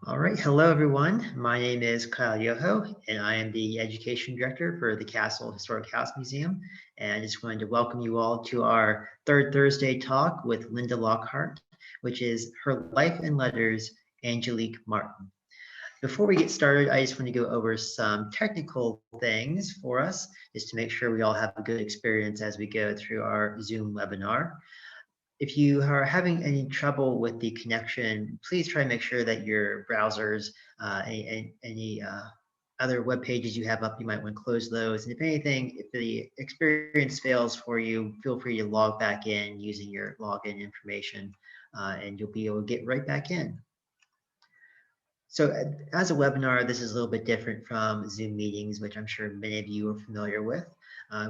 All right, hello everyone. My name is Kyle Yoho, and I am the Education Director for the Castle Historic House Museum. And I just wanted to welcome you all to our third Thursday talk with Linda Lockhart, which is Her Life and Letters, Angelique Martin. Before we get started, I just want to go over some technical things for us, just to make sure we all have a good experience as we go through our Zoom webinar. If you are having any trouble with the connection, please try to make sure that your browsers, any other web pages you have up, you might want to close those. And if anything, if the experience fails for you, feel free to log back in using your login information, and you'll be able to get right back in. So as a webinar, this is a little bit different from Zoom meetings, which I'm sure many of you are familiar with.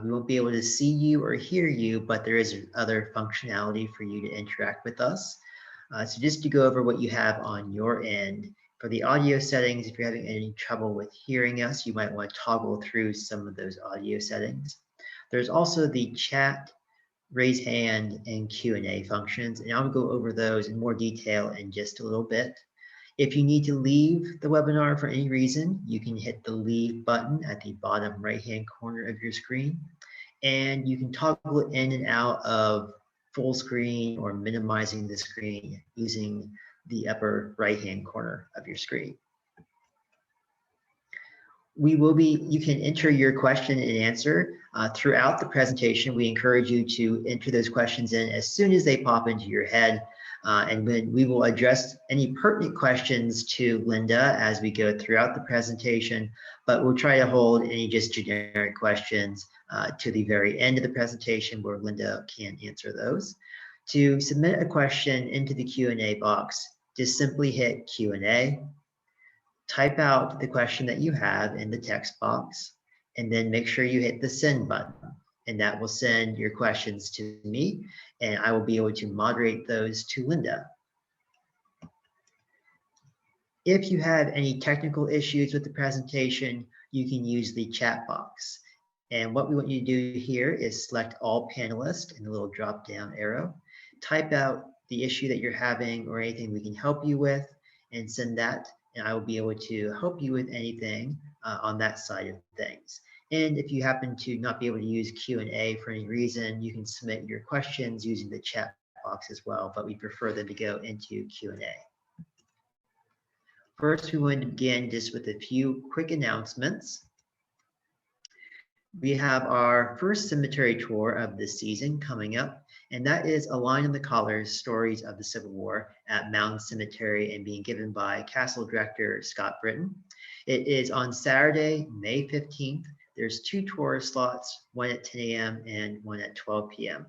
We won't be able to see you or hear you, but there is other functionality for you to interact with us. So just to go over what you have on your end, for the audio settings, if you're having any trouble with hearing us, you might want to toggle through some of those audio settings. There's also the chat, raise hand, and Q&A functions, and I'll go over those in more detail in just a little bit. If you need to leave the webinar for any reason, you can hit the leave button at the bottom right-hand corner of your screen, and you can toggle it in and out of full screen or minimizing the screen using the upper right-hand corner of your screen. You can enter your question and answer throughout the presentation. We encourage you to enter those questions in as soon as they pop into your head. And then we will address any pertinent questions to Linda as we go throughout the presentation, but we'll try to hold any just generic questions to the very end of the presentation where Linda can answer those. To submit a question into the Q&A box, just simply hit Q&A, type out the question that you have in the text box, and then make sure you hit the send button. And that will send your questions to me, and I will be able to moderate those to Linda. If you have any technical issues with the presentation, you can use the chat box. And what we want you to do here is select all panelists in the little drop-down arrow, type out the issue that you're having or anything we can help you with, and send that, and I will be able to help you with anything on that side of things. And if you happen to not be able to use Q&A for any reason, you can submit your questions using the chat box as well, but we prefer them to go into Q&A. First, we want to begin just with a few quick announcements. We have our first cemetery tour of this season coming up, and that is A Line in the Collars, Stories of the Civil War at Mound Cemetery and being given by Castle Director Scott Britton. It is on Saturday, May 15th. There's 2 tour slots, one at 10 a.m. and one at 12 p.m.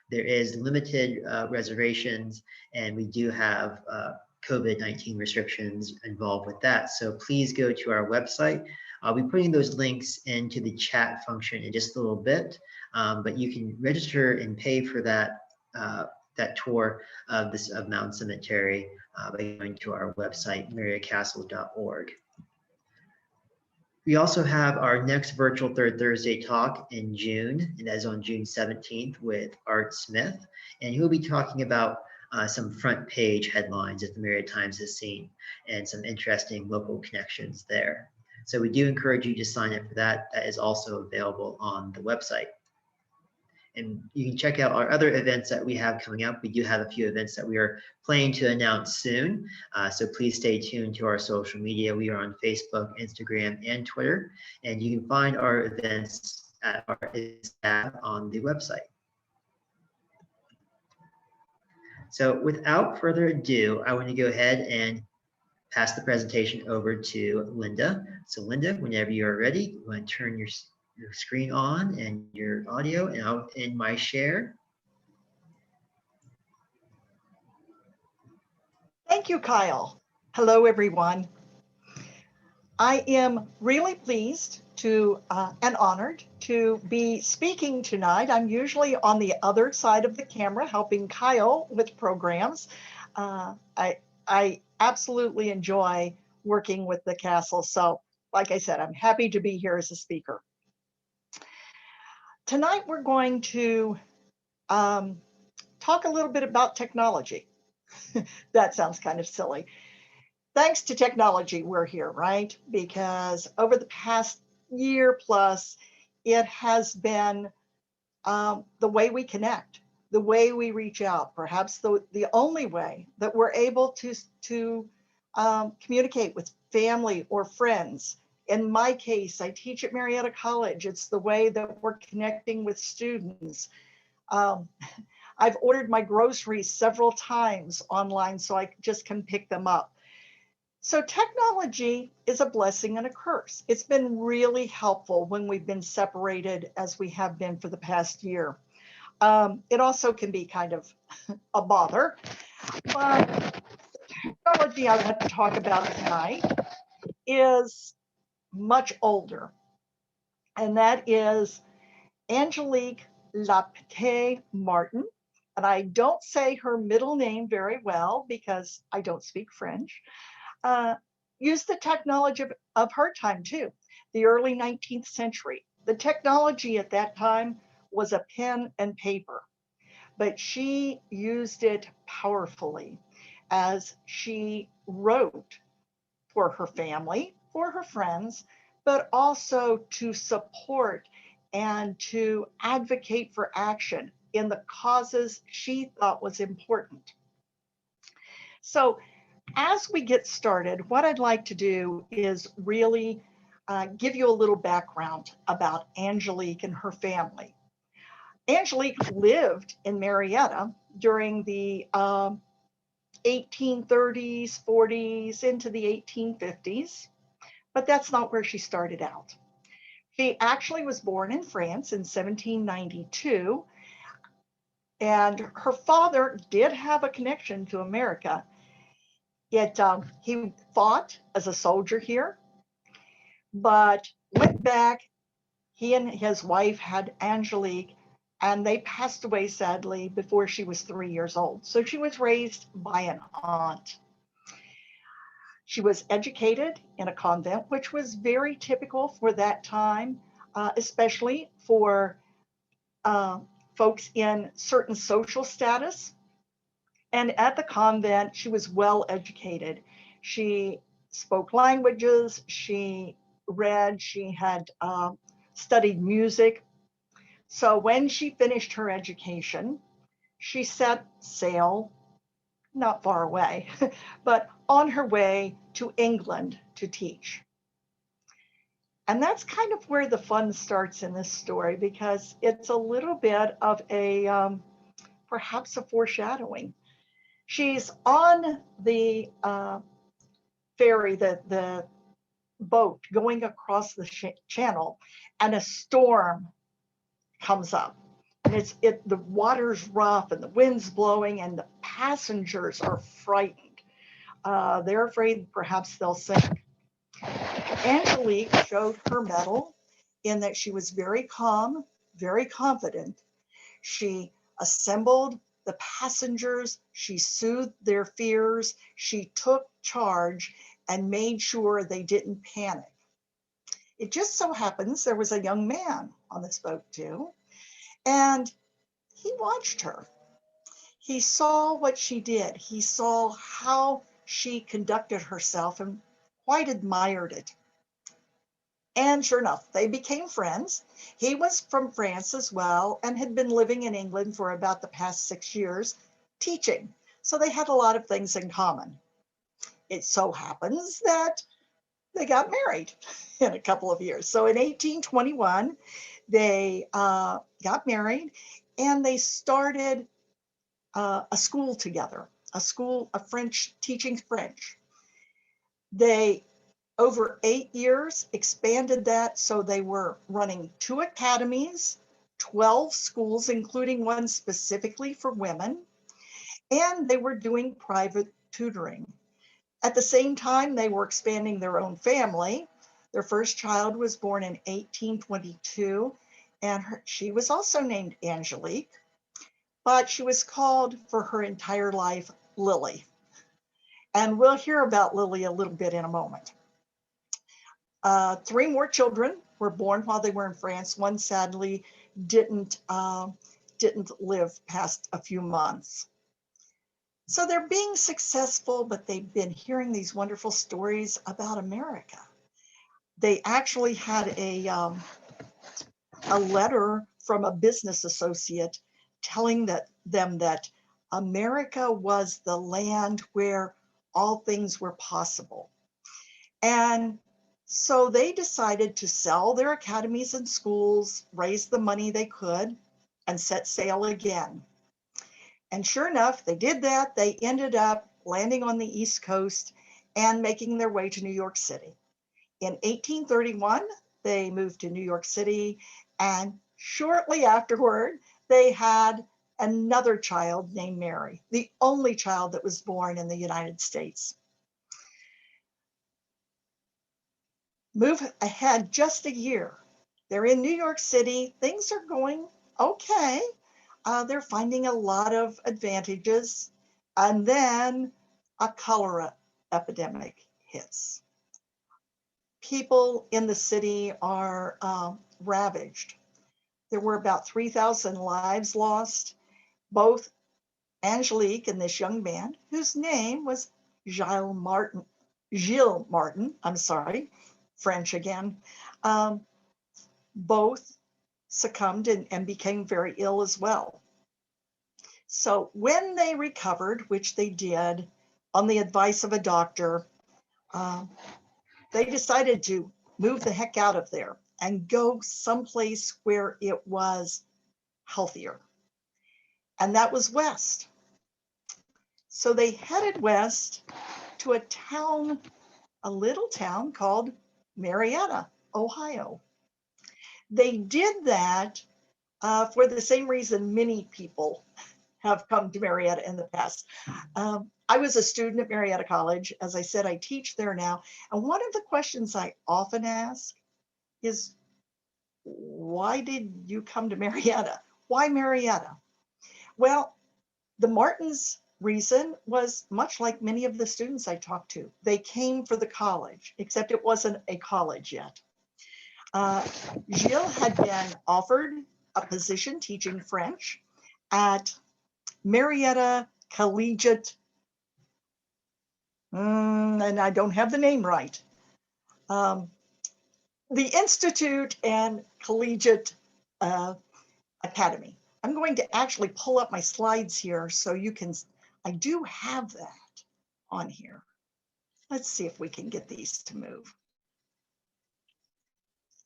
There is limited reservations, and we do have COVID-19 restrictions involved with that. So please go to our website. I'll be putting those links into the chat function in just a little bit, but you can register and pay for that that tour of Mound Cemetery by going to our website, mariattacastle.org. We also have our next virtual Third Thursday talk in June, and that is on June 17th with Art Smith, and he'll be talking about some front page headlines that the Marietta Times has seen and some interesting local connections there. So we do encourage you to sign up for that. That is also available on the website. And you can check out our other events that we have coming up. We do have a few events that we are planning to announce soon. So please stay tuned to our social media. We are on Facebook, Instagram, and Twitter. And you can find our events at our tab on the website. So without further ado, I want to go ahead and pass the presentation over to Linda. So Linda, whenever you are ready, you want to turn your screen on and your audio, and I'll end my share. Thank you, Kyle. Hello, everyone. I am really pleased to and honored to be speaking tonight. I'm usually on the other side of the camera helping Kyle with programs. I absolutely enjoy working with the castle. So like I said, I'm happy to be here as a speaker. Tonight, we're going to talk a little bit about technology. That sounds kind of silly. thanks to technology, we're here, right? Because over the past year plus, it has been the way we connect, the way we reach out, perhaps the only way that we're able to communicate with family or friends. In my case, I teach at Marietta College. It's the way that we're connecting with students. I've ordered my groceries several times online so I just can pick them up. So technology is a blessing and a curse. It's been really helpful when we've been separated as we have been for the past year. It also can be kind of a bother, but the technology I want to talk about tonight is much older, and that is Angelique Le Petit Martin. And I don't say her middle name very well because I don't speak French. Used the technology of her time too, the early 19th century. The technology at that time was a pen and paper, but she used it powerfully as she wrote for her family, for her friends, but also to support and to advocate for action in the causes she thought was important. So as we get started, what I'd like to do is really give you a little background about Angelique and her family. Angelique lived in Marietta during the 1830s, 40s, into the 1850s, but that's not where she started out. She actually was born in France in 1792, and her father did have a connection to America. Yet he fought as a soldier here, but went back. He and his wife had Angelique, and they passed away sadly before she was 3 years old. So she was raised by an aunt. She was educated in a convent, which was very typical for that time, especially for folks in certain social status. And at the convent, she was well educated. She spoke languages, she read, she had studied music. So when she finished her education, she set sail, not far away, but on her way to England to teach. And that's kind of where the fun starts in this story, because it's a little bit of a, perhaps a foreshadowing. She's on the ferry, the boat going across the channel, and a storm comes up. And the water's rough and the wind's blowing, and the passengers are frightened. They're afraid perhaps they'll sink. Angelique showed her mettle in that she was very calm, very confident. She assembled the passengers, she soothed their fears, she took charge and made sure they didn't panic. It just so happens there was a young man on this boat too, and he watched her. He saw what she did. He saw how she conducted herself and quite admired it. And sure enough, they became friends. He was from France as well and had been living in England for about the past 6 years teaching. So they had a lot of things in common. It so happens that they got married in a couple of years. So in 1821, they got married, and they started a school together, a school of French, teaching French. They, over 8 years, expanded that, so they were running 2 academies, 12 schools, including one specifically for women, and they were doing private tutoring. At the same time, they were expanding their own family. Their first child was born in 1822, and she was also named Angelique, but she was called for her entire life Lily. And we'll hear about Lily a little bit in a moment. 3 more children were born while they were in France. One sadly didn't live past a few months. So they're being successful, but they've been hearing these wonderful stories about America. They actually had a letter from a business associate telling them that America was the land where all things were possible. And so they decided to sell their academies and schools, raise the money they could, and set sail again. And sure enough, they did that. They ended up landing on the East Coast and making their way to New York City. In 1831, they moved to New York City, and shortly afterward, they had another child named Mary, the only child that was born in the United States. Move ahead just a year. They're in New York City. Things are going okay. They're finding a lot of advantages. And then a cholera epidemic hits. People in the city are ravaged. There were about 3,000 lives lost. Both Angelique and this young man, whose name was Gilles Martin, French again, both succumbed and became very ill as well. So when they recovered, which they did on the advice of a doctor, they decided to move the heck out of there and go someplace where it was healthier. And that was west. So they headed west to a little town called Marietta, Ohio. They did that for the same reason many people have come to Marietta in the past. I was a student at Marietta College. As I said, I teach there now. And one of the questions I often ask is, why did you come to Marietta? Why Marietta? Well, the Martins' reason was much like many of the students I talked to. They came for the college, except it wasn't a college yet. Gilles had been offered a position teaching French at Marietta Collegiate, and I don't have the name right, the Institute and Collegiate Academy. I'm going to actually pull up my slides here so you can, I do have that on here. Let's see if we can get these to move.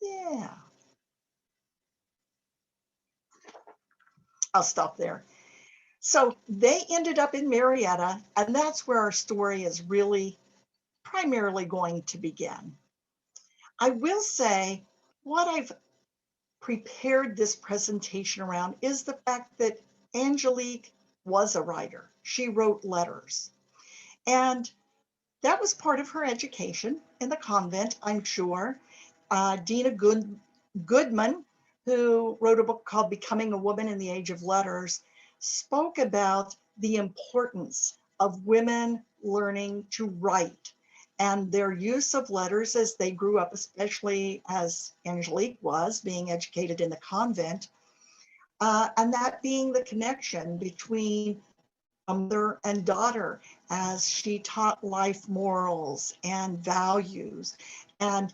Yeah. I'll stop there. So they ended up in Marietta, and that's where our story is really primarily going to begin. I will say what I've prepared this presentation around is the fact that Angelique was a writer. She wrote letters. And that was part of her education in the convent, I'm sure. Dina Goodman, who wrote a book called Becoming a Woman in the Age of Letters, spoke about the importance of women learning to write and their use of letters as they grew up, especially as Angelique was being educated in the convent, and that being the connection between a mother and daughter as she taught life morals and values and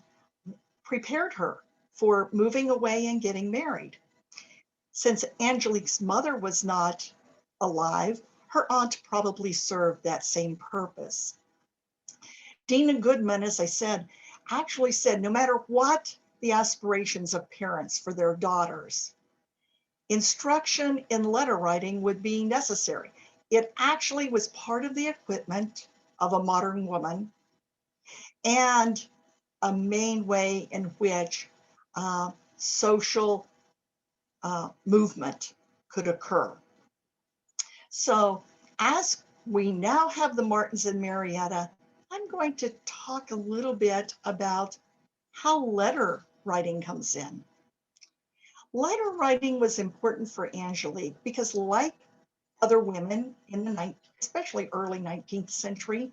prepared her for moving away and getting married. Since Angelique's mother was not alive, her aunt probably served that same purpose. Dina Goodman, as I said, actually said no matter what the aspirations of parents for their daughters, instruction in letter writing would be necessary. It actually was part of the equipment of a modern woman and a main way in which social movement could occur. So as we now have the Martins in Marietta, I'm going to talk a little bit about how letter writing comes in. Letter writing was important for Angelique because, like other women in the especially early 19th century,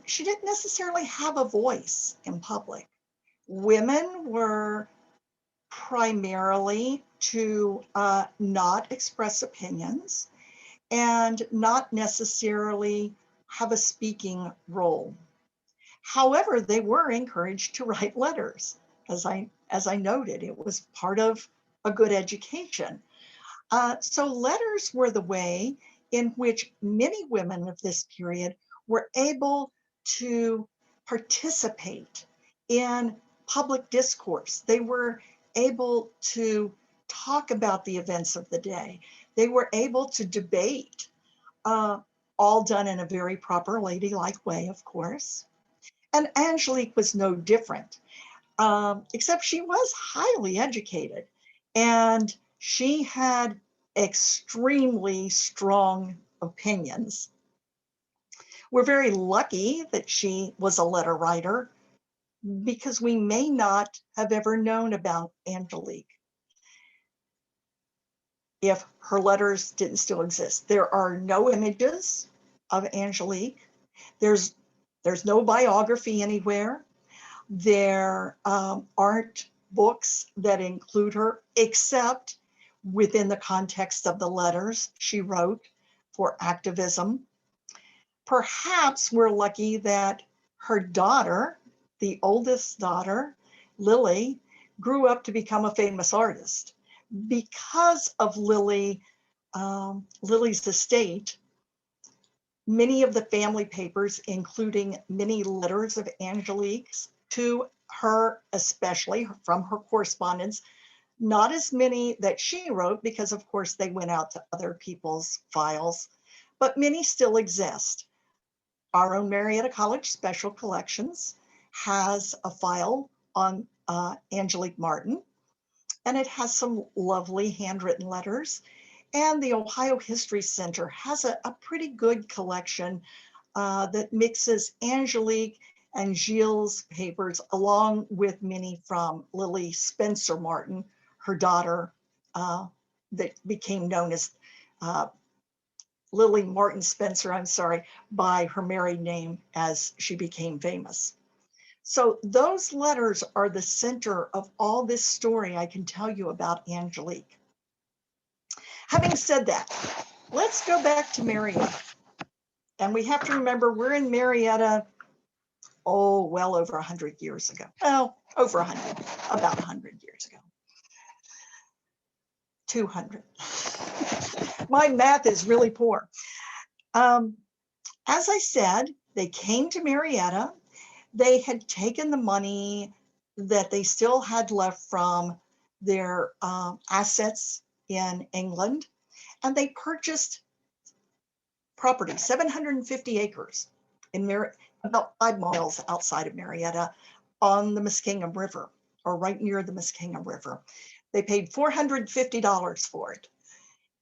she didn't necessarily have a voice in public. Women were primarily to not express opinions, and not necessarily have a speaking role. However, they were encouraged to write letters. As I noted, it was part of a good education. So letters were the way in which many women of this period were able to participate in public discourse. They were able to talk about the events of the day. They were able to debate, all done in a very proper ladylike way, of course. And Angelique was no different, except she was highly educated and she had extremely strong opinions. We're very lucky that she was a letter writer because we may not have ever known about Angelique if her letters didn't still exist. There are no images of Angelique. There's no biography anywhere. There aren't books that include her, except within the context of the letters she wrote for activism. Perhaps we're lucky that her daughter, the oldest daughter, Lily, grew up to become a famous artist. Because of Lily's estate, many of the family papers, including many letters of Angelique's to her, especially from her correspondence, not as many that she wrote, because of course they went out to other people's files, but many still exist. Our own Marietta College Special Collections has a file on Angelique Martin, and it has some lovely handwritten letters. And the Ohio History Center has a pretty good collection that mixes Angelique and Gilles' papers, along with many from Lily Spencer Martin, her daughter, that became known as Lily Martin Spencer, by her married name as she became famous. So those letters are the center of all this story I can tell you about Angelique. Having said that, let's go back to Marietta. And we have to remember we're in Marietta, well over 100 years ago. Well, over 100, about 100 years ago. 200. My math is really poor. As I said, they came to Marietta. They had taken the money that they still had left from their assets in England, and they purchased property, 750 acres in about 5 miles outside of Marietta on the Muskingum River, or right near the Muskingum River. They paid $450 for it,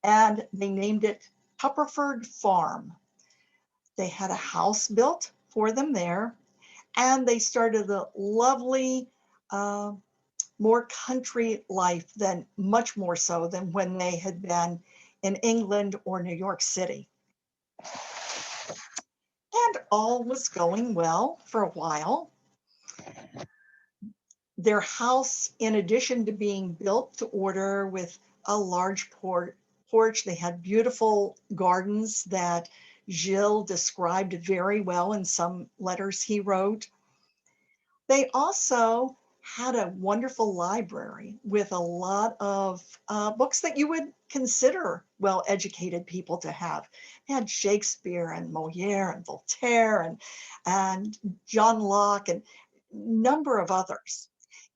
and they named it Tupperford Farm. They had a house built for them there, and they started a lovely, more country life, than much more so than when they had been in England or New York City. And all was going well for a while. Their house, in addition to being built to order with a large porch, they had beautiful gardens that Gilles described very well in some letters he wrote. They also had a wonderful library with a lot of books that you would consider well-educated people to have. They had Shakespeare and Moliere and Voltaire and John Locke and a number of others.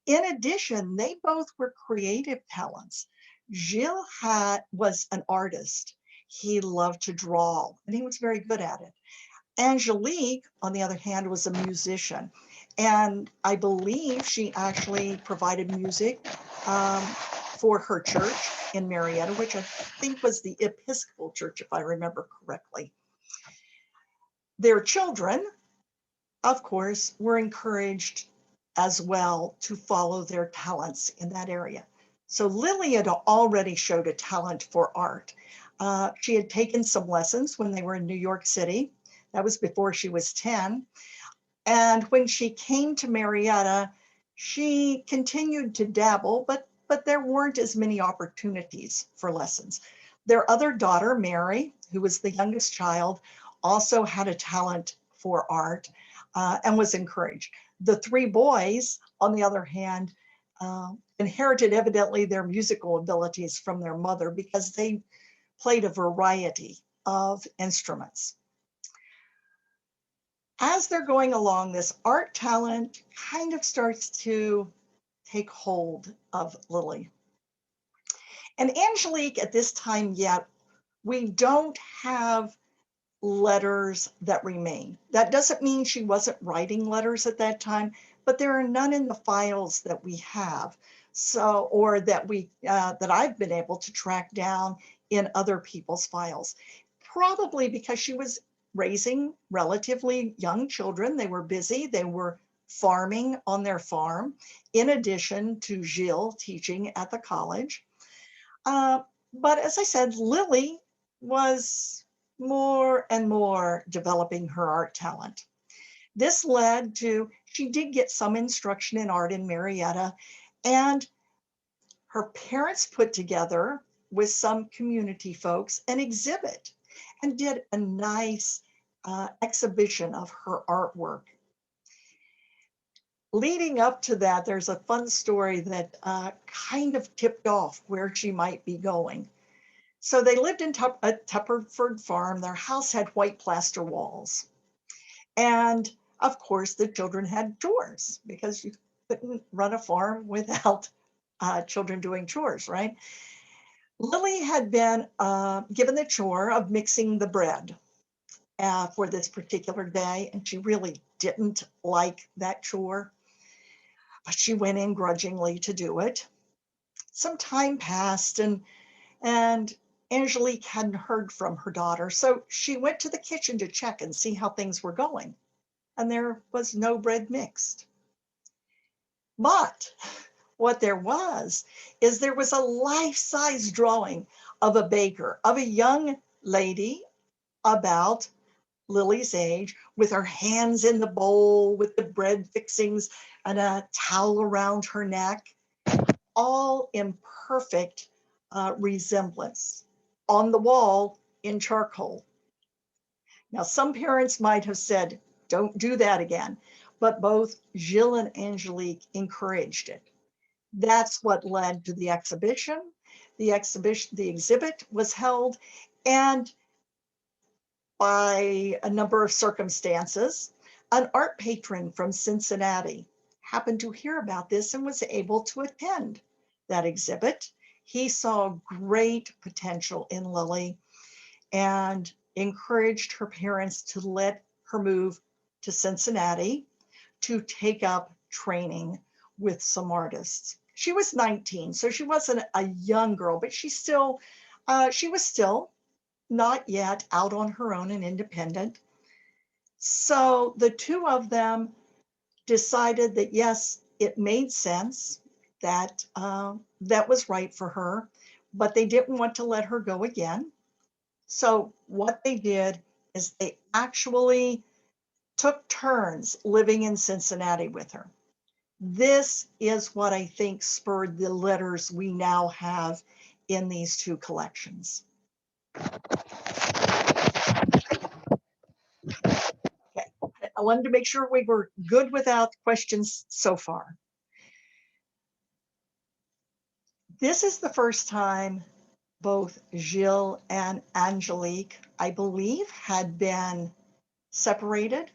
In addition, they both were creative talents. Gilles was an artist. He loved to draw, and he was very good at it. Angelique, on the other hand, was a musician. And I believe she actually provided music for her church in Marietta, which I think was the Episcopal Church, if I remember correctly. Their children, of course, were encouraged as well to follow their talents in that area. So Lily had already showed a talent for art. She had taken some lessons when they were in New York City. That was before she was 10. And when she came to Marietta, she continued to dabble, but there weren't as many opportunities for lessons. Their other daughter, Mary, who was the youngest child, also had a talent for art and was encouraged. The three boys, on the other hand, inherited evidently their musical abilities from their mother because they played a variety of instruments. As they're going along, this art talent kind of starts to take hold of Lily. And Angelique, at this time yet, we don't have letters that remain. That doesn't mean she wasn't writing letters at that time, but there are none in the files that we have. So, or that that I've been able to track down in other people's files, probably because she was raising relatively young children. They were busy. They were farming on their farm, in addition to Gilles teaching at the college. But as I said, Lily was more and more developing her art talent. This led to, she did get some instruction in art in Marietta, and her parents put together with some community folks an exhibit and did a nice exhibition of her artwork. Leading up to that, there's a fun story that kind of tipped off where she might be going. So they lived in Tupperford Farm. Their house had white plaster walls. And of course, the children had chores because you couldn't run a farm without children doing chores, right? Lily had been given the chore of mixing the bread for this particular day, and she really didn't like that chore, but she went in grudgingly to do it. Some time passed, and Angelique hadn't heard from her daughter, so she went to the kitchen to check and see how things were going, and there was no bread mixed. But what there was a life-size drawing of a baker, of a young lady about Lily's age, with her hands in the bowl, with the bread fixings and a towel around her neck, all in perfect resemblance on the wall in charcoal. Now, some parents might have said, don't do that again, but both Gilles and Angelique encouraged it. That's what led to the exhibition. The exhibit was held, and by a number of circumstances, an art patron from Cincinnati happened to hear about this and was able to attend that exhibit. He saw great potential in Lily and encouraged her parents to let her move to Cincinnati to take up training with some artists. She was 19, so she wasn't a young girl, but she was still not yet out on her own and independent. So the two of them decided that yes, it made sense, that that was right for her, but they didn't want to let her go again. So what they did is they actually took turns living in Cincinnati with her. This is what I think spurred the letters we now have in these two collections. Okay, I wanted to make sure we were good without questions so far. This is the first time both Gilles and Angelique, I believe, had been separated.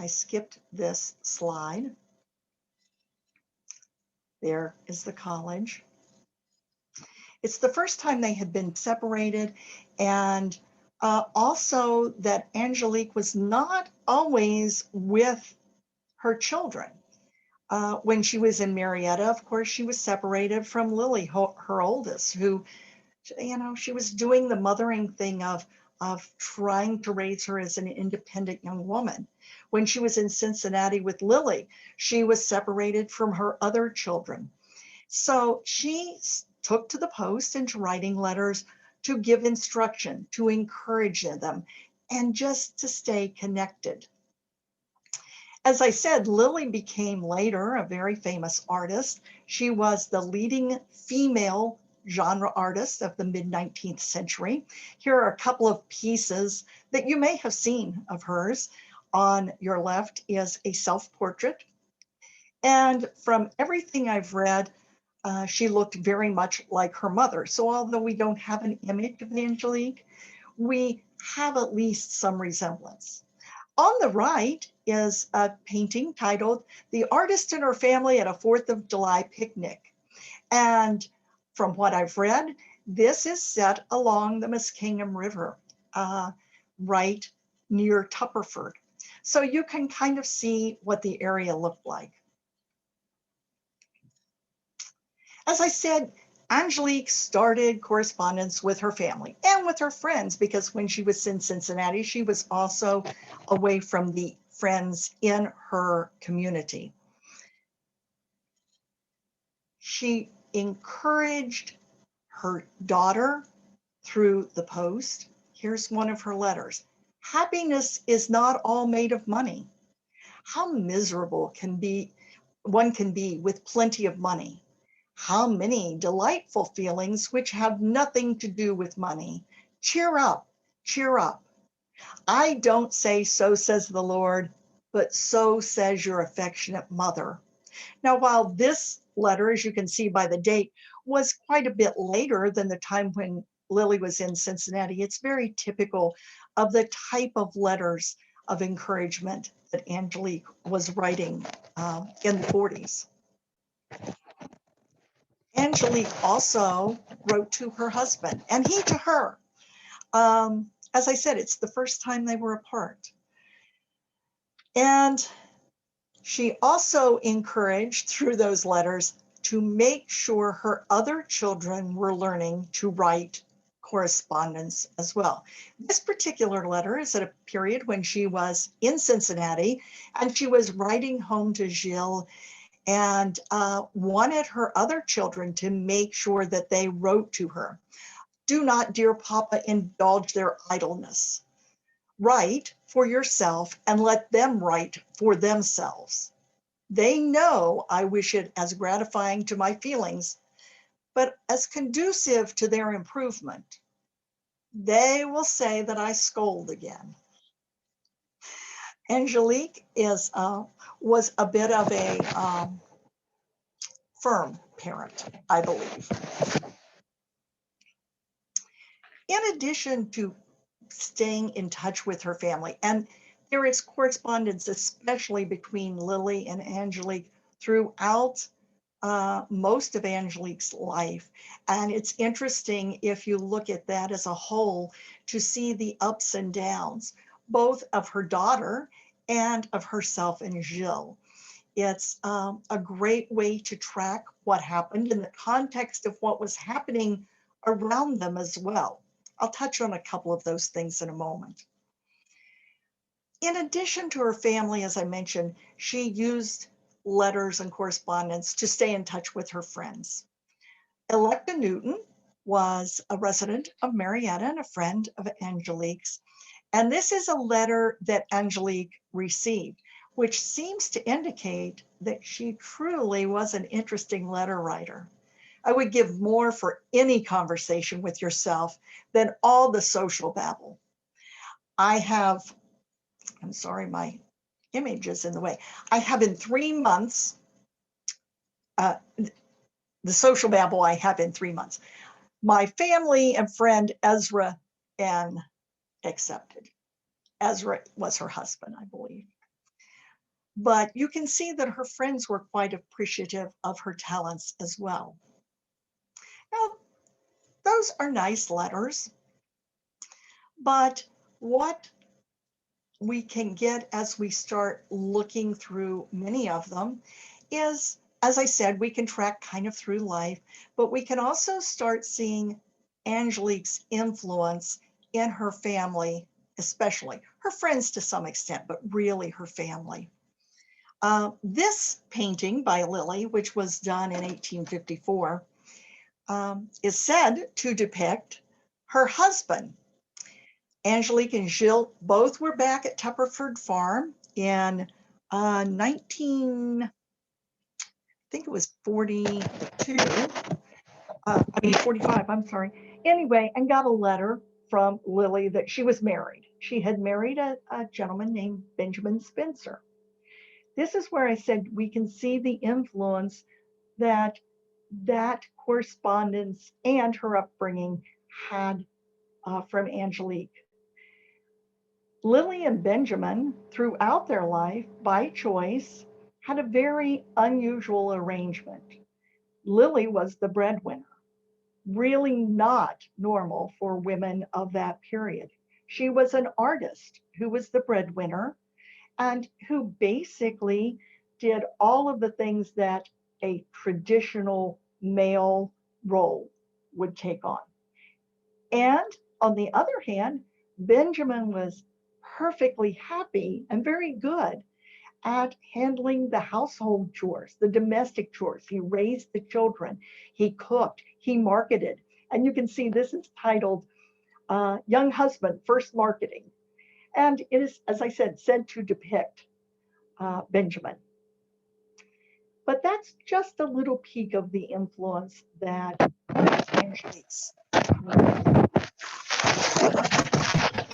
I skipped this slide. There is the college. It's the first time they had been separated, and also that Angelique was not always with her children. When she was in Marietta, of course, she was separated from Lily, her oldest, who, she was doing the mothering thing of trying to raise her as an independent young woman. When she was in Cincinnati with Lily, she was separated from her other children. So she took to the post and to writing letters to give instruction, to encourage them, and just to stay connected. As I said, Lily became later a very famous artist. She was the leading female genre artist of the mid-19th century. Here are a couple of pieces that you may have seen of hers. On your left is a self-portrait. And from everything I've read, she looked very much like her mother. So although we don't have an image of Angelique, we have at least some resemblance. On the right is a painting titled "The Artist and Her Family at a 4th of July Picnic." And from what I've read, this is set along the Muskingum River, right near Tupperford. So you can kind of see what the area looked like. As I said, Angelique started correspondence with her family and with her friends, because when she was in Cincinnati, she was also away from the friends in her community. She encouraged her daughter through the post. Here's one of her letters. "Happiness is not all made of money. How miserable one can be with plenty of money. How many delightful feelings which have nothing to do with money. Cheer up, cheer up. I don't say so says the Lord, but so says your affectionate mother." Now, while this letter, as you can see by the date, was quite a bit later than the time when Lily was in Cincinnati, it's very typical of the type of letters of encouragement that Angelique was writing in the 40s. Angelique also wrote to her husband, and he to her. As I said, it's the first time they were apart. And she also encouraged through those letters to make sure her other children were learning to write correspondence as well. This particular letter is at a period when she was in Cincinnati and she was writing home to Gilles and wanted her other children to make sure that they wrote to her. "Do not, dear Papa, indulge their idleness. Write for yourself and let them write for themselves. They know I wish it as gratifying to my feelings, but as conducive to their improvement. They will say that I scold again." Angelique was a bit of a firm parent, I believe. In addition to staying in touch with her family, and there is correspondence, especially between Lily and Angelique, throughout most of Angelique's life. And it's interesting, if you look at that as a whole, to see the ups and downs, both of her daughter and of herself and Gilles. It's a great way to track what happened in the context of what was happening around them as well. I'll touch on a couple of those things in a moment. In addition to her family, as I mentioned, she used letters and correspondence to stay in touch with her friends. Electa Newton was a resident of Marietta and a friend of Angelique's. And this is a letter that Angelique received, which seems to indicate that she truly was an interesting letter writer. I would give more for any conversation with yourself than all the social babble. I'm sorry, my image is in the way. I have in 3 months, the social babble I have in 3 months. My family and friend Ezra N. accepted. Ezra was her husband, I believe. But you can see that her friends were quite appreciative of her talents as well. Now, those are nice letters, but what we can get as we start looking through many of them is, as I said, we can track kind of through life, but we can also start seeing Angelique's influence in her family, especially her friends to some extent, but really her family. This painting by Lily, which was done in 1854, is said to depict her husband. Angelique and Gilles both were back at Tupperford Farm in 19, I think it was 42. 45, I'm sorry. Anyway, and got a letter from Lily that she was married. She had married a gentleman named Benjamin Spencer. This is where I said we can see the influence that correspondence and her upbringing had from Angelique. Lily and Benjamin, throughout their life, by choice, had a very unusual arrangement. Lily was the breadwinner, really not normal for women of that period. She was an artist who was the breadwinner and who basically did all of the things that a traditional male role would take on. And on the other hand, Benjamin was perfectly happy and very good at handling the household chores, the domestic chores. He raised the children, he cooked, he marketed. And you can see this is titled Young Husband First Marketing. And it is, as I said to depict Benjamin. But that's just a little peek of the influence that Angelique's.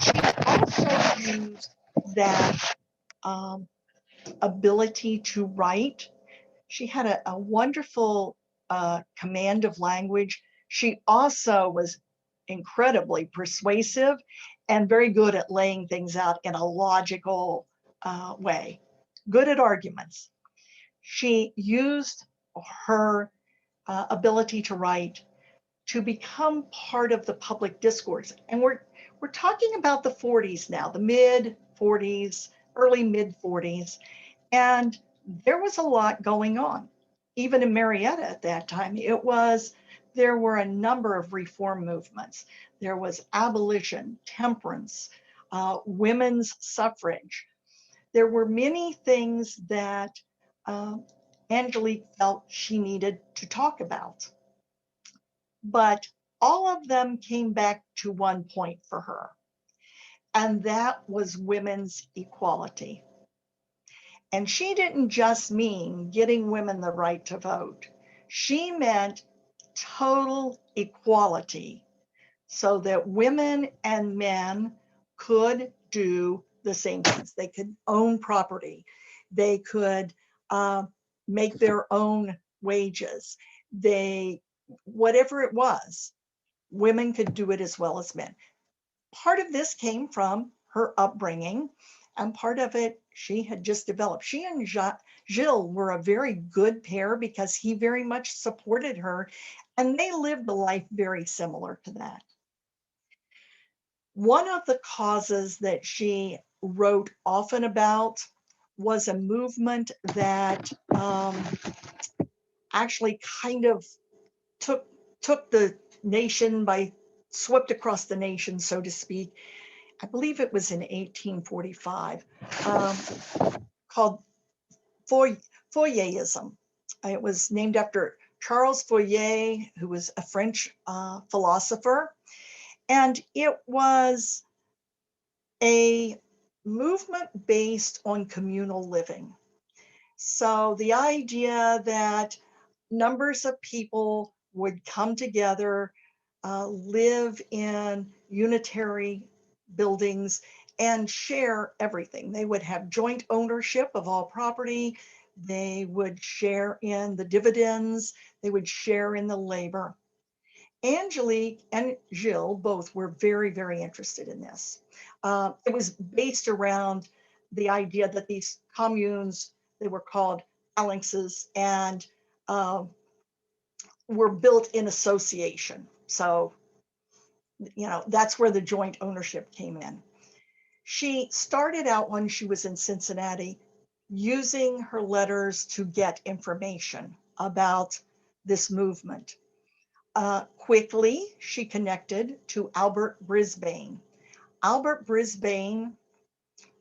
She also used that ability to write. She had a wonderful command of language. She also was incredibly persuasive and very good at laying things out in a logical way, good at arguments. She used her ability to write to become part of the public discourse. And we're talking about the 40s now, the mid 40s, early mid 40s. And there was a lot going on, even in Marietta at that time. There were a number of reform movements. There was abolition, temperance, women's suffrage. There were many things that Angelique felt she needed to talk about. But all of them came back to one point for her, and that was women's equality. And she didn't just mean getting women the right to vote. She meant total equality so that women and men could do the same things. They could own property. They could make their own wages. Whatever it was, women could do it as well as men. Part of this came from her upbringing, and part of it she had just developed. She and Gilles were a very good pair because he very much supported her, and they lived a life very similar to that. One of the causes that she wrote often about was a movement that actually kind of took the nation swept across the nation, so to speak. I believe it was in 1845, called Fourierism. It was named after Charles Fourier, who was a French philosopher. And it was a movement based on communal living. So the idea that numbers of people would come together, live in unitary buildings, and share everything. They would have joint ownership of all property. They would share in the dividends. They would share in the labor. Angelique and Gilles both were very, very interested in this. It was based around the idea that these communes, they were called phalanxes, and were built in association. So, that's where the joint ownership came in. She started out when she was in Cincinnati using her letters to get information about this movement. Quickly, she connected to Albert Brisbane. Albert Brisbane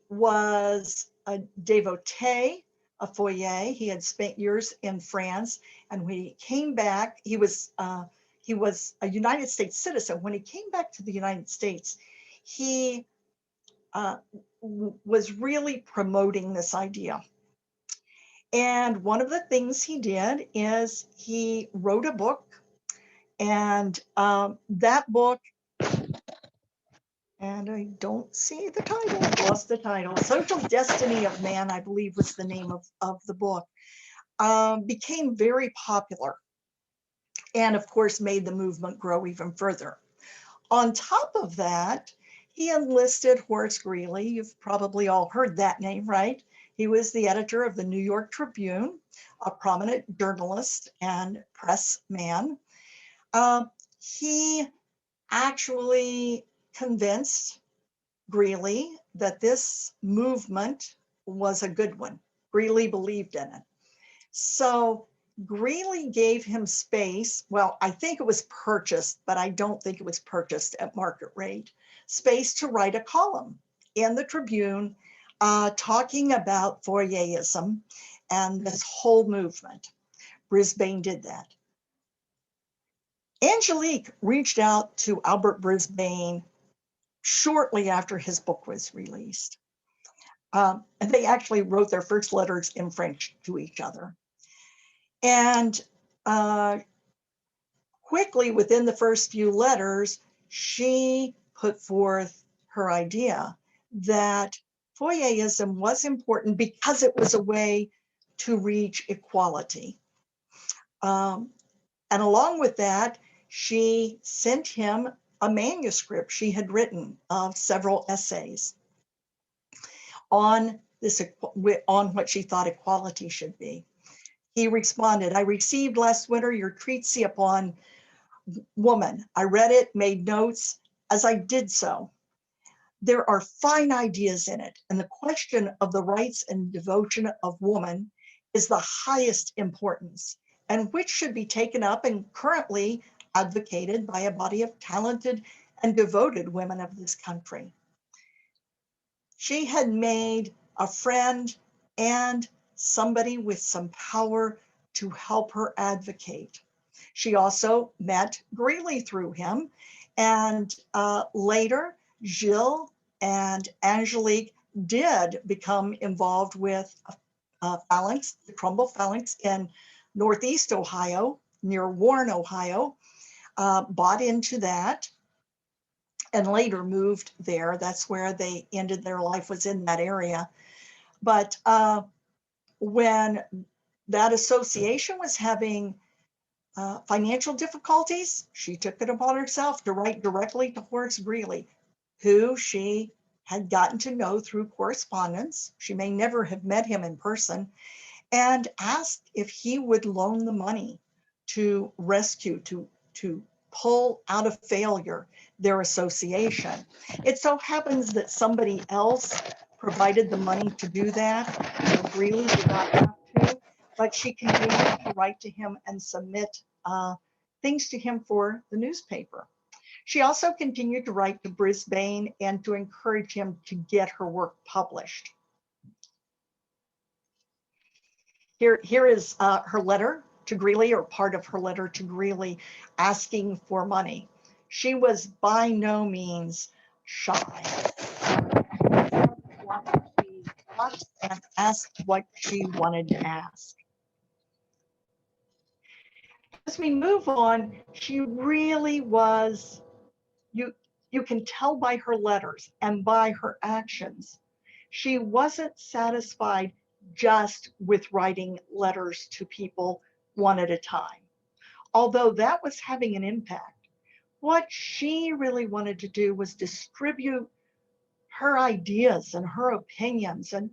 was a devotee of Fourier. He had spent years in France, and when he came back, he was a United States citizen. When he came back to the United States, he was really promoting this idea. And one of the things he did is he wrote a book, And that book, and I don't see the title, I lost the title. Social Destiny of Man, I believe was the name of the book, became very popular. And of course, made the movement grow even further. On top of that, he enlisted Horace Greeley. You've probably all heard that name, right? He was the editor of the New York Tribune, a prominent journalist and press man. He actually convinced Greeley that this movement was a good one. Greeley believed in it. So Greeley gave him space. Well, I think it was purchased, but I don't think it was purchased at market rate, space to write a column in the Tribune talking about Fourierism and this whole movement. Brisbane did that. Angelique reached out to Albert Brisbane shortly after his book was released. And they actually wrote their first letters in French to each other. And quickly, within the first few letters, she put forth her idea that Fourierism was important because it was a way to reach equality. And along with that, she sent him a manuscript she had written of several essays on this, on what she thought equality should be. He responded, "I received last winter your treatise upon woman. I read it, made notes. As I did so, there are fine ideas in it, and the question of the rights and devotion of woman is the highest importance, and which should be taken up and currently advocated by a body of talented and devoted women of this country." She had made a friend and somebody with some power to help her advocate. She also met Greeley through him, and later Gilles and Angelique did become involved with phalanx, the Trumbull phalanx in Northeast Ohio, near Warren, Ohio, bought into that and later moved there. That's where they ended their life, was in that area. But when that association was having financial difficulties, she took it upon herself to write directly to Horace Greeley, who she had gotten to know through correspondence. She may never have met him in person, and asked if he would loan the money to rescue, to pull out of failure their association. It so happens that somebody else provided the money to do that, so Greeley did not have to, but she continued to write to him and submit things to him for the newspaper. She also continued to write to Brisbane and to encourage him to get her work published. Here is her letter to Greeley, or part of her letter to Greeley, asking for money. She was by no means shy. And asked what she wanted to ask. As we move on, she really was, you can tell by her letters and by her actions, she wasn't satisfied just with writing letters to people one at a time. Although that was having an impact, what she really wanted to do was distribute her ideas and her opinions and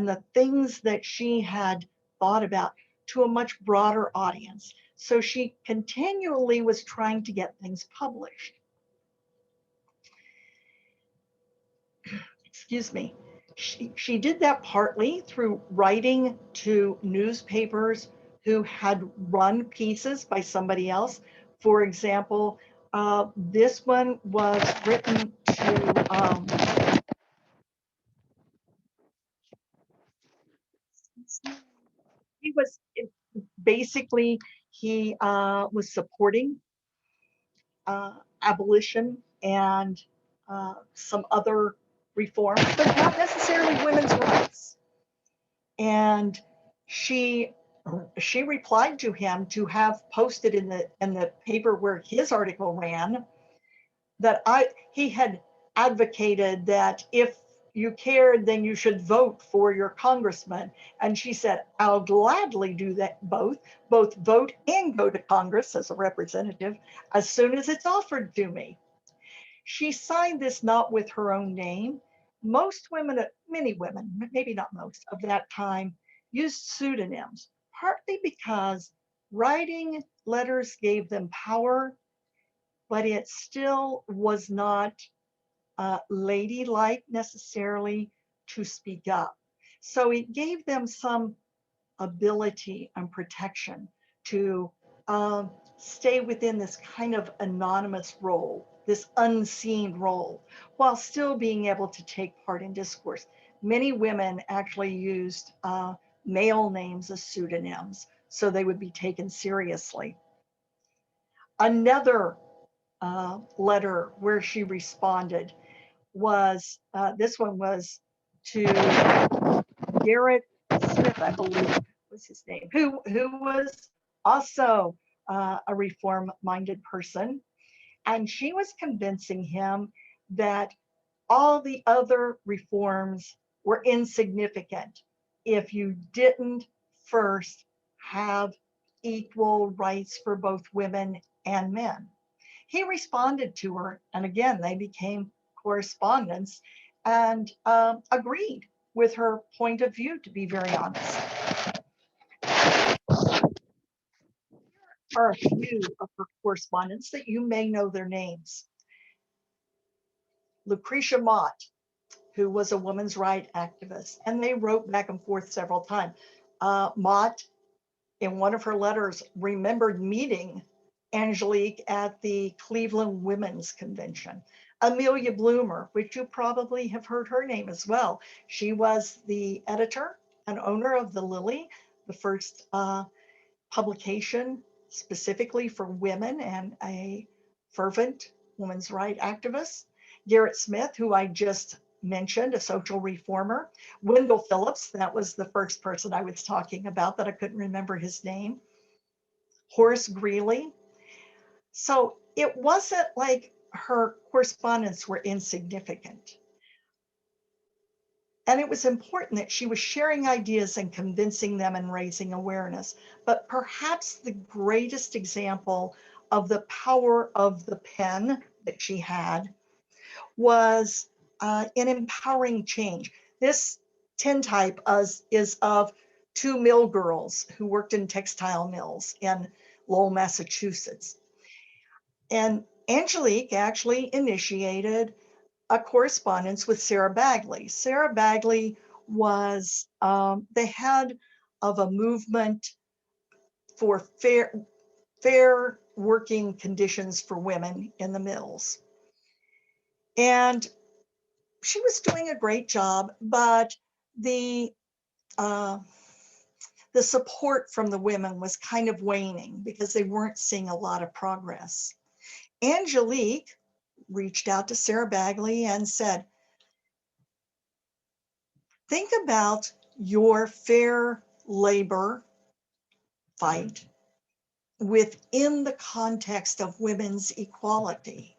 the things that she had thought about to a much broader audience. So she continually was trying to get things published. Excuse me. She did that partly through writing to newspapers who had run pieces by somebody else. For example, this one was written to he was basically, he was supporting abolition and some other reforms, but not necessarily women's rights. And she she replied to him to have posted in the paper where his article ran that he had advocated that if you cared, then you should vote for your congressman. And she said, I'll gladly do that, both vote and go to Congress as a representative as soon as it's offered to me. She signed this not with her own name. Most women, many women, maybe not most, of that time used pseudonyms, partly because writing letters gave them power, but it still was not ladylike necessarily to speak up. So it gave them some ability and protection to stay within this kind of anonymous role, this unseen role, while still being able to take part in discourse. Many women actually used male names as pseudonyms, so they would be taken seriously. Another letter where she responded was, this one was to Garrett Smith, I believe was his name, who was also a reform-minded person. And she was convincing him that all the other reforms were insignificant if you didn't first have equal rights for both women and men. He responded to her, and again, they became correspondents and agreed with her point of view, to be very honest. Here are a few of her correspondents that you may know their names. Lucretia Mott, who was a women's rights activist, and they wrote back and forth several times. Mott, in one of her letters, remembered meeting Angelique at the Cleveland Women's Convention. Amelia Bloomer, which you probably have heard her name as well. She was the editor and owner of The Lily, the first publication specifically for women and a fervent women's rights activist. Garrett Smith, who I just mentioned, a social reformer. Wendell Phillips, that was the first person I was talking about that I couldn't remember his name. Horace Greeley. So it wasn't like her correspondence were insignificant. And it was important that she was sharing ideas and convincing them and raising awareness. But perhaps the greatest example of the power of the pen that she had was in empowering change. This tintype is of two mill girls who worked in textile mills in Lowell, Massachusetts. And Angelique actually initiated a correspondence with Sarah Bagley. Sarah Bagley was the head of a movement for fair working conditions for women in the mills. And she was doing a great job, but the support from the women was kind of waning because they weren't seeing a lot of progress. Angelique reached out to Sarah Bagley and said, think about your fair labor fight within the context of women's equality.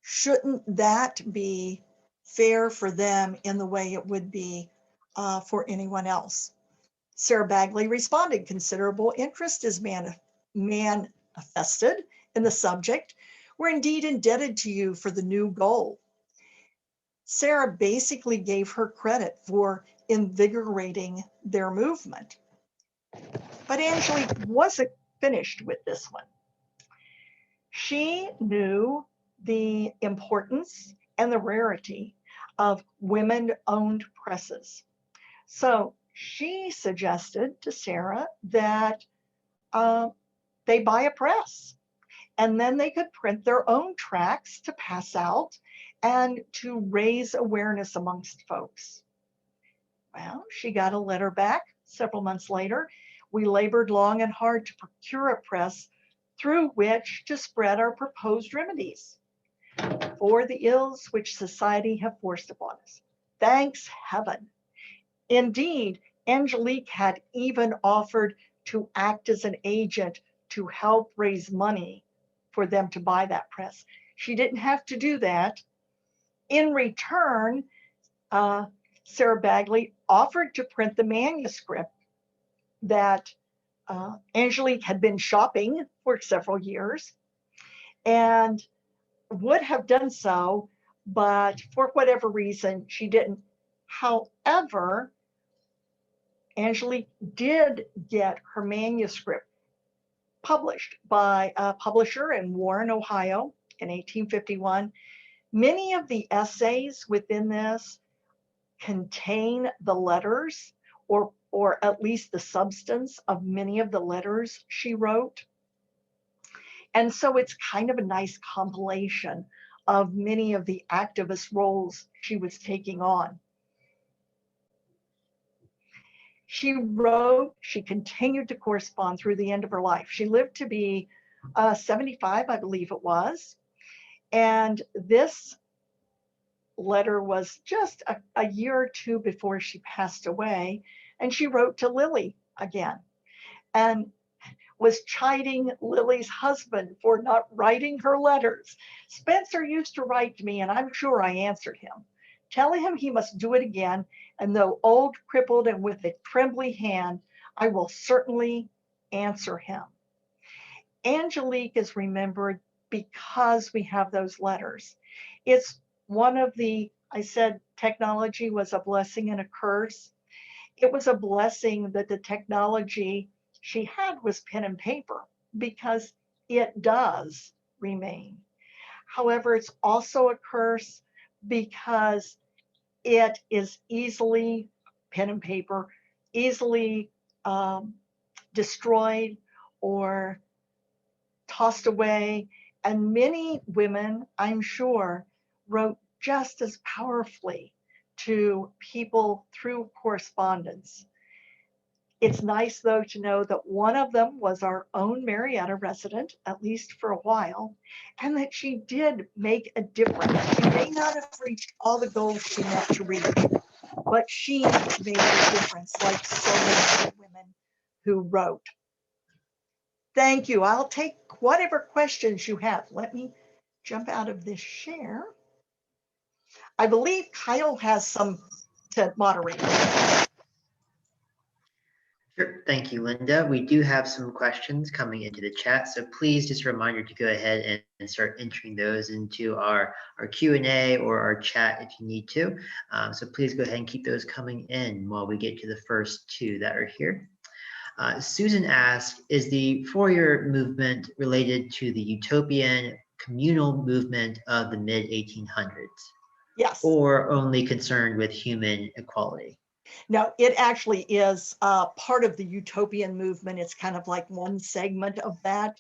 Shouldn't that be fair for them in the way it would be for anyone else? Sarah Bagley responded, considerable interest is manifested in the subject. We're indeed indebted to you for the new goal. Sarah basically gave her credit for invigorating their movement. But Angelique wasn't finished with this one. She knew the importance and the rarity of women-owned presses. So she suggested to Sarah that they buy a press, and then they could print their own tracts to pass out and to raise awareness amongst folks. Well, she got a letter back several months later. We labored long and hard to procure a press through which to spread our proposed remedies for the ills which society have forced upon us. Thanks heaven. Indeed, Angelique had even offered to act as an agent to help raise money for them to buy that press. She didn't have to do that. In return, Sarah Bagley offered to print the manuscript that Angelique had been shopping for several years and would have done so, but for whatever reason, she didn't. However, Angelique did get her manuscript published by a publisher in Warren, Ohio in 1851. Many of the essays within this contain the letters or at least the substance of many of the letters she wrote. And so it's kind of a nice compilation of many of the activist roles she was taking on. She continued to correspond through the end of her life. She lived to be 75, I believe it was. And this letter was just a year or two before she passed away. And she wrote to Lily again and was chiding Lily's husband for not writing her letters. Spencer used to write to me, and I'm sure I answered him, telling him he must do it again. And though old, crippled, and with a trembly hand, I will certainly answer him. Angelique is remembered because we have those letters. It's one of the, I said technology was a blessing and a curse. It was a blessing that the technology she had was pen and paper because it does remain. However, it's also a curse because it is easily, pen and paper, easily destroyed or tossed away. And many women, I'm sure, wrote just as powerfully to people through correspondence. It's nice, though, to know that one of them was our own Marietta resident, at least for a while, and that she did make a difference. She may not have reached all the goals she meant to reach, but she made a difference, like so many women who wrote. Thank you. I'll take whatever questions you have. Let me jump out of this share. I believe Kyle has some to moderate. Sure. Thank you, Linda. We do have some questions coming into the chat, so please just a reminder to go ahead and start entering those into our Q&A or our chat if you need to. So please go ahead and keep those coming in while we get to the first two that are here. Susan asked, is the Fourier movement related to the Utopian communal movement of the mid-1800s? Yes. Or only concerned with human equality? No, it actually is part of the Utopian movement. It's kind of like one segment of that.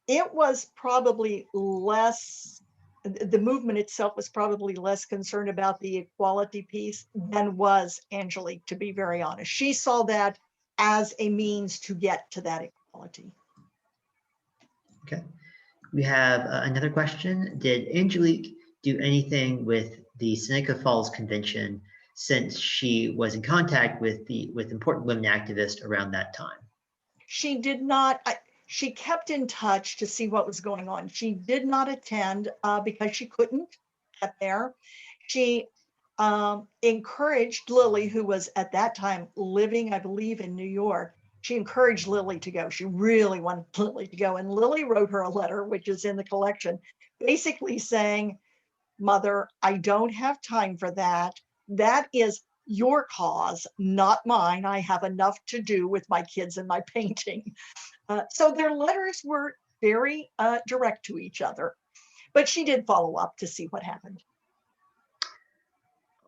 It was probably less, the movement itself was probably less concerned about the equality piece than was Angelique, to be very honest. She saw that as a means to get to that equality. Okay. We have another question. Did Angelique do anything with the Seneca Falls Convention since she was in contact with important women activists around that time? She did not. She kept in touch to see what was going on. She did not attend because she couldn't get there. She encouraged Lily, who was at that time living, I believe, in New York. She encouraged Lily to go. She really wanted Lily to go. And Lily wrote her a letter, which is in the collection, basically saying, Mother, I don't have time for that. That is your cause, not mine. I have enough to do with my kids and my painting. So their letters were very direct to each other, but she did follow up to see what happened.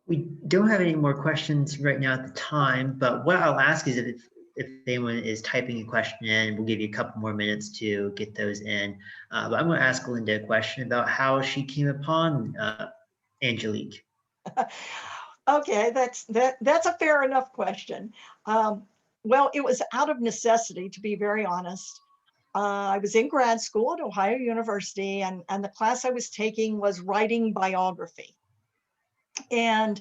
We don't have any more questions right now at the time, but what I'll ask is if anyone is typing a question in, we'll give you a couple more minutes to get those in. But I'm going to ask Linda a question about how she came upon Angelique. Okay, that's a fair enough question. Well, it was out of necessity, to be very honest. I was in grad school at Ohio University, and the class I was taking was writing biography. And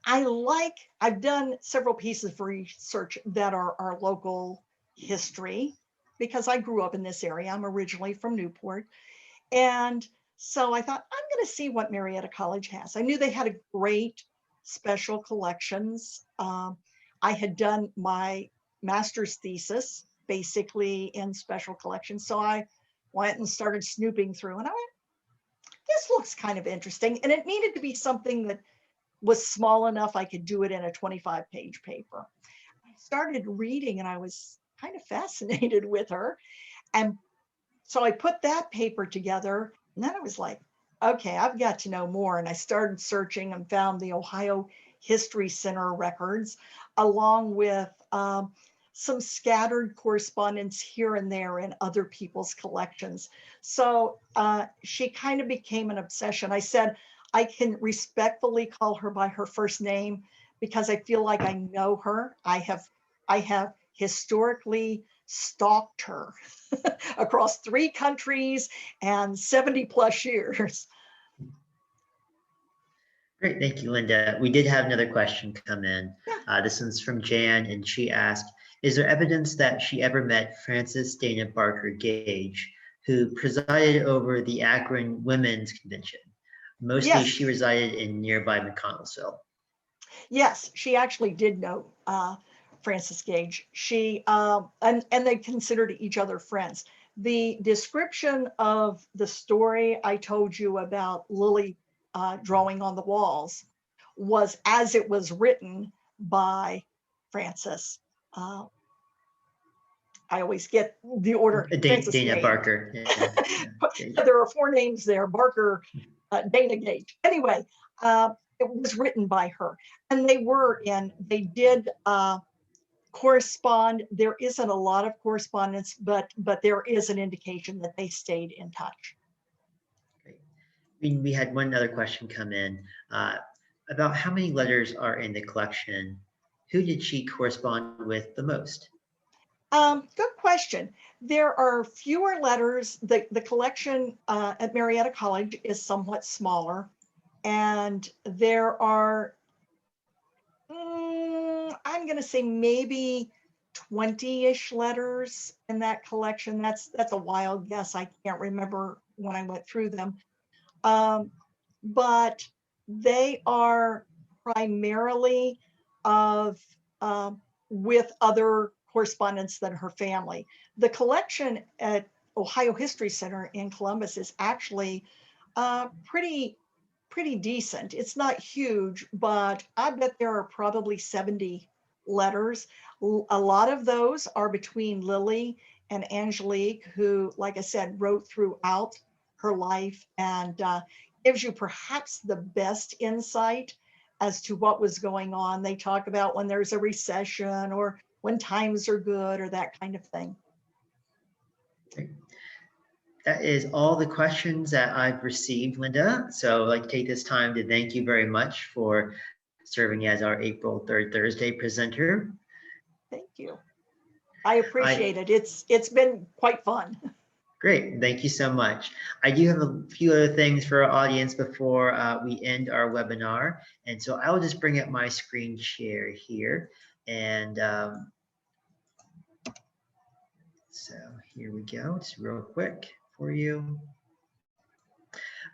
I've done several pieces of research that are our local history because I grew up in this area. I'm originally from Newport. And so I thought, I'm going to see what Marietta College has. I knew they had a great special collections. I had done my master's thesis basically in special collections. So I went and started snooping through and I went, this looks kind of interesting. And it needed to be something that was small enough I could do it in a 25-page paper. I started reading and I was kind of fascinated with her. And so I put that paper together and then I was like, okay, I've got to know more. And I started searching and found the Ohio History Center records along with some scattered correspondence here and there in other people's collections. So she kind of became an obsession. I said, I can respectfully call her by her first name because I feel like I know her. I have historically stalked her across 3 countries and 70 plus years. Great, thank you, Linda. We did have another question come in. This one's from Jan, and she asked, is there evidence that she ever met Frances Dana Barker Gage, who presided over the Akron Women's Convention? Mostly Yes. She resided in nearby McConnellsville. Yes, she actually did know Frances Gage. She and they considered each other friends. The description of the story I told you about Lily drawing on the walls was as it was written by Frances. I always get the order. Dana Barker. Yeah. There are 4 names there: Barker, Dana Gage. Anyway, it was written by her, and they did correspond. There isn't a lot of correspondence, but there is an indication that they stayed in touch. Great. We had one other question come in about how many letters are in the collection. Who did she correspond with the most? Good question. There are fewer letters. The collection at Marietta College is somewhat smaller, and there are, I'm going to say maybe 20-ish letters in that collection. That's a wild guess. I can't remember when I went through them, but they are primarily with other correspondence than her family. The collection at Ohio History Center in Columbus is actually pretty decent. It's not huge, but I bet there are probably 70 letters. A lot of those are between Lily and Angelique, who, like I said, wrote throughout her life and gives you perhaps the best insight as to what was going on. They talk about when there's a recession or when times are good or that kind of thing. That is all the questions that I've received, Linda. So I'd like to take this time to thank you very much for serving as our April 3rd Thursday presenter. Thank you. I appreciate it. It's been quite fun. Great, thank you so much. I do have a few other things for our audience before we end our webinar. And so I will just bring up my screen share here. And so here we go, just real quick for you.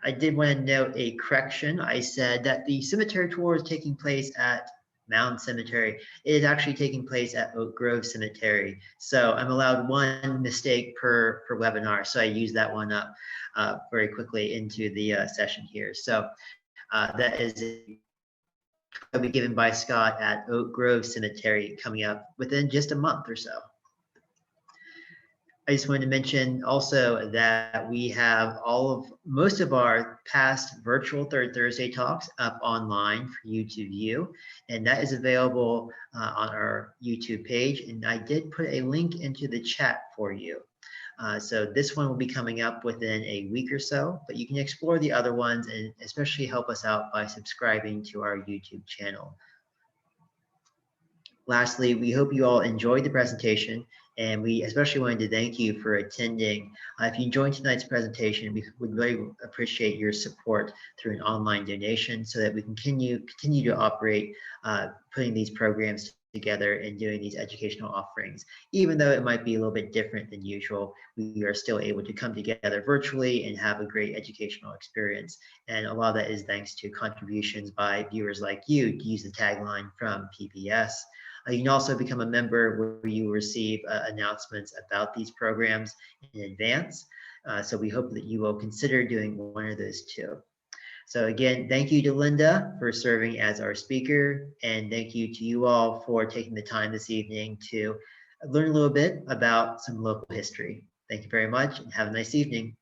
I did want to note a correction. I said that the cemetery tour is taking place at Mound Cemetery. It is actually taking place at Oak Grove Cemetery. So I'm allowed 1 mistake per webinar. So I use that one up very quickly into the session here. So that is will be given by Scott at Oak Grove Cemetery coming up within just a month or so. I just wanted to mention also that we have most of our past virtual Third Thursday talks up online for you to view, and that is available on our YouTube page. And I did put a link into the chat for you. So this one will be coming up within a week or so, but you can explore the other ones and especially help us out by subscribing to our YouTube channel. Lastly, we hope you all enjoyed the presentation And we especially wanted to thank you for attending. If you enjoyed tonight's presentation, we would really appreciate your support through an online donation so that we can continue to operate putting these programs together and doing these educational offerings. Even though it might be a little bit different than usual, we are still able to come together virtually and have a great educational experience. And a lot of that is thanks to contributions by viewers like you, to use the tagline from PBS. You can also become a member where you receive announcements about these programs in advance. So we hope that you will consider doing one of those two. So again, thank you to Linda for serving as our speaker, and thank you to you all for taking the time this evening to learn a little bit about some local history. Thank you very much and have a nice evening.